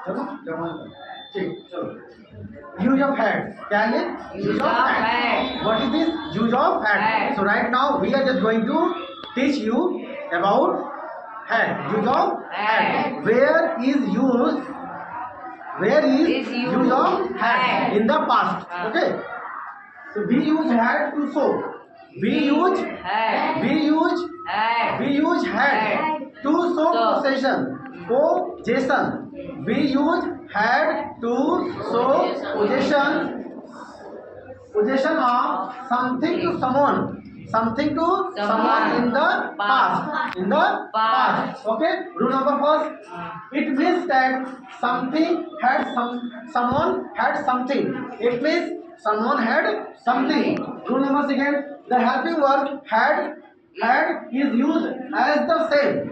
चलो जर्मन ठीक चलो यूज ऑफ हैड क्या है use of had what is this use of had so right now we are just going to teach you about had use of had where is use of had in the past okay so we use had to show we use had to show possession we use had to show possession of something to someone in the past okay rule number first it means that someone had something it means someone had something rule number second the helping verb had is used as the same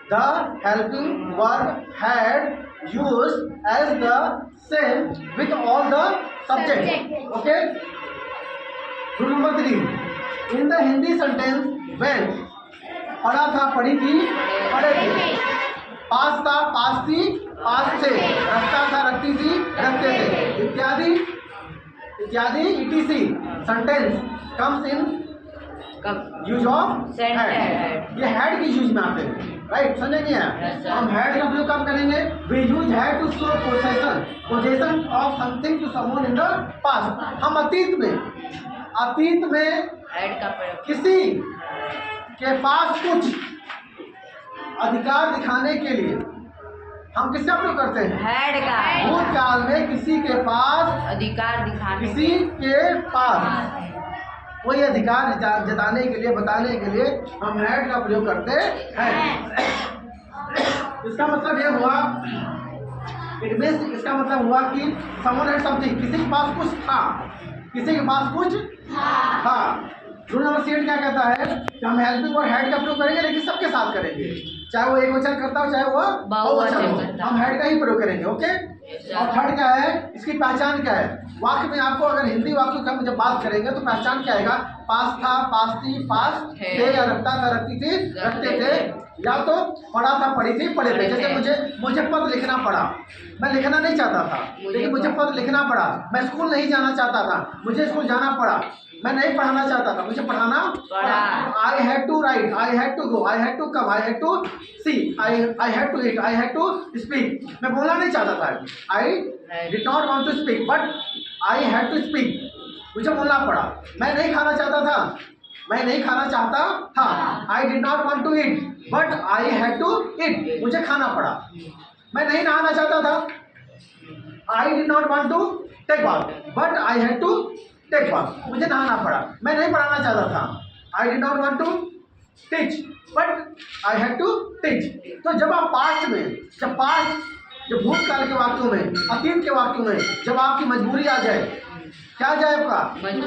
the helping verb had used as the same with all the subjects okay rule number 3 in the Hindi sentence when पढ़ा था पढ़ी थी पढ़े थे पास था पास थी पास थे रखता था रखती थी रखते थे इत्यादि etc sentence comes in use of had ये हैड की यूज में आते हैं राइट समझे नहीं है हम हैड का उपयोग कब करेंगे we use had to show possession of something to someone in the past हम अतीत में हैड का प्रयोग किसी के पास कुछ अधिकार दिखाने के लिए हम किसका प्रयोग करते हैं हैड का भूतकाल में किसी के पास अधिकार दिखाने किसी के पास कोई अधिकार जताने के लिए बताने के लिए हम हैड का प्रयोग करते हैं इसका मतलब ये हुआ इट मींस इसका मतलब हुआ कि समवन हैड समथिंग किसी के पास कुछ था किसी के पास कुछ था रूल नंबर 6 क्या कहता है कि हम हेल्पिंग और हैड का प्रयोग करेंगे लेकिन सबके साथ करेंगे चाहे वो एक वचन करता हो चाहे वो बहुवचन हो हम हैड का ही प्रयोग करेंगे ओके और थर्ड क्या है इसकी पहचान क्या है वाक्य में आपको अगर हिंदी वाक्य का जब बात करेंगे तो पहचान क्या आएगा पास था पास थी पास थे या रखता था रखती थी रखते थे या तो पढ़ा था पढ़ी थी पढ़े थे जैसे मुझे पद लिखना पड़ा मैं लिखना नहीं चाहता था लेकिन मुझे पद लिखना पड़ा मैं स्कूल नहीं जाना चाहता था मुझे स्कूल जाना पड़ा मैं नहीं पढ़ाना चाहता था मुझे पढ़ाना पड़ा I had to write I had to go I had to come I had to see I had to eat I had to speak मैं बोलना नहीं चाहता था I did not want to speak but I had to speak मुझे बोलना पड़ा मैं नहीं खाना चाहता था I did not want to eat but I had to eat मुझे खाना पड़ा मैं नहीं नहाना चाहता था I did not want to take bath but I had to take bath मुझे नहाना पड़ा मैं नहीं पढ़ाना चाहता था I did not want to teach but I had to teach तो जब आप पास्ट में जब भूतकाल के वाक्यों में अतीत के वाक्यों में जब आपकी मजबूरी आ जाए क्या आ जाए आपका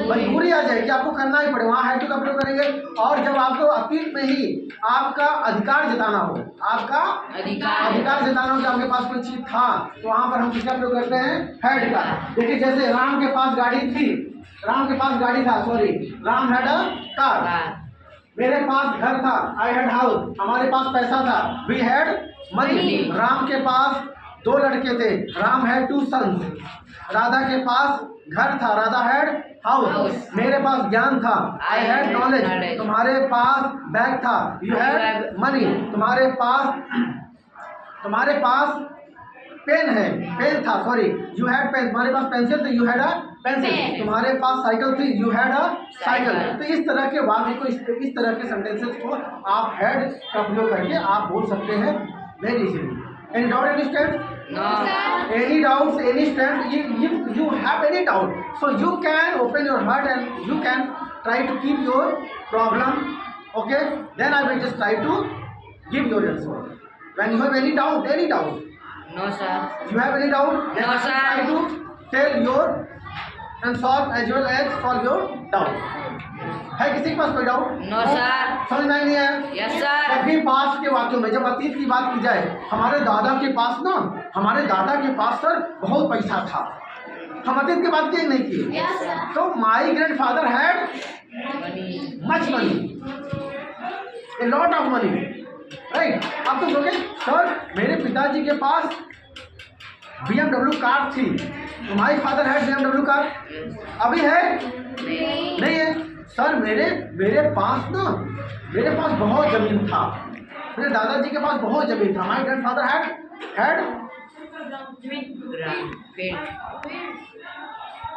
मजबूरी आ जाए कि आपको करना ही पड़े वहाँ हैड टू का प्रयोग करेंगे और जब आपको अतीत में ही आपका अधिकार जताना हो आपका अधिकार जताना हो कि आपके पास कोई चीज था तो वहाँ पर हम किसका प्रयोग करते हैं हैड का देखिए जैसे राम के पास गाड़ी था sorry Ram had a car मेरे पास घर था आई हैड हाउस हमारे पास पैसा था वी हैड मनी राम के पास 2 लड़के थे राम हैड 2 सन्स राधा के पास घर था राधा हैड हाउस मेरे पास ज्ञान था आई हैड नॉलेज तुम्हारे पास बैग था यू हैड मनी तुम्हारे पास पेन था सॉरी यू हैड पेन तुम्हारे पास पेंसिल थी यू हैड अ पेंसिल तुम्हारे पास साइकिल थी यू हैड अ साइकिल तो इस तरह के वाक्य को इस तरह के सेंटेंसेस को आप हैड का प्रयोग करके आप बोल सकते हैं very easily any doubt any stand No. Any doubts, any stand, you have any doubt, so you can open your heart and you can try to keep your problem, okay? Then I will just try to give your answer. When you have any doubt, No sir. you have any doubt, then No, I will sir. try to tell your and solve as well as solve your doubt. है किसी के पास कोई doubt No sir. समझ में नहीं है Yes sir. अभी past के वाक्यों में जब अतीत की बात की जाए हमारे दादा के पास सर बहुत पैसा था हम अतीत की बात की नहीं की तो माई grandfather had much money a lot of money right आप तो बोलोगे सर मेरे पिताजी के पास BMW कार थी, my father had BMW car. अभी है नहीं है सर, मेरे पास बहुत जमीन था, मेरे दादाजी के पास बहुत जमीन था। माई ग्रैंडफादर हैड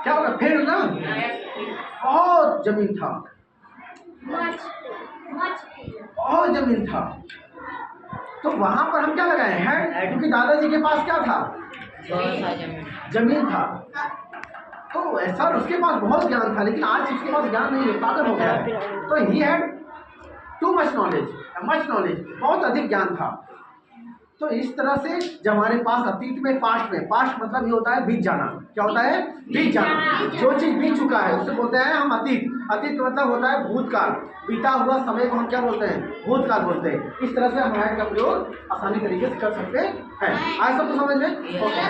क्या होगा फिर ना, बहुत जमीन था, बहुत जमीन था। तो वहां पर हम क्या लगाए हैं, क्योंकि दादाजी के पास क्या था, जमीन था। तो सर उसके पास बहुत ज्ञान था, लेकिन आज उसके पास ज्ञान नहीं है, पागल हो गया है। तो he had too much knowledge, बहुत अधिक ज्ञान था। तो इस तरह से जब हमारे पास अतीत में, पास्ट मतलब ये होता है बीत जाना। क्या होता है, बीत जाना। जो चीज बीत चुका है उसे बोलते हैं हम अतीत। अतीत मतलब होता है भूतकाल, बीता हुआ समय को हम क्या बोलते हैं, भूतकाल बोलते हैं। इस तरह से हम हैड का प्रयोग आसानी तरीके से कर सकते हैं। आज सबको समझ में? ओके।